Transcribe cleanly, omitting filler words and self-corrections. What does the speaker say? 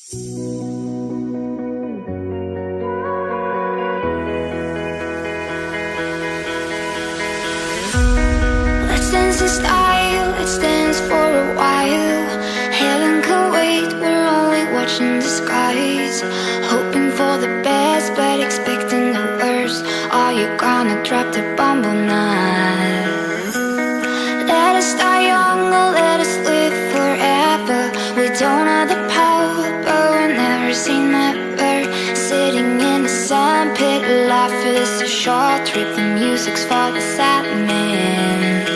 Let's dance in style, let's dance for a while. Heaven can wait, we're only watching the skies. Hoping for the best, but expecting the worst. Are you gonna drop the bomb or not? Let us die young or let us live forever. We don't have the power, but we'll never say never. Sitting in the sandpit, life is a short trip. The music's for the sad men.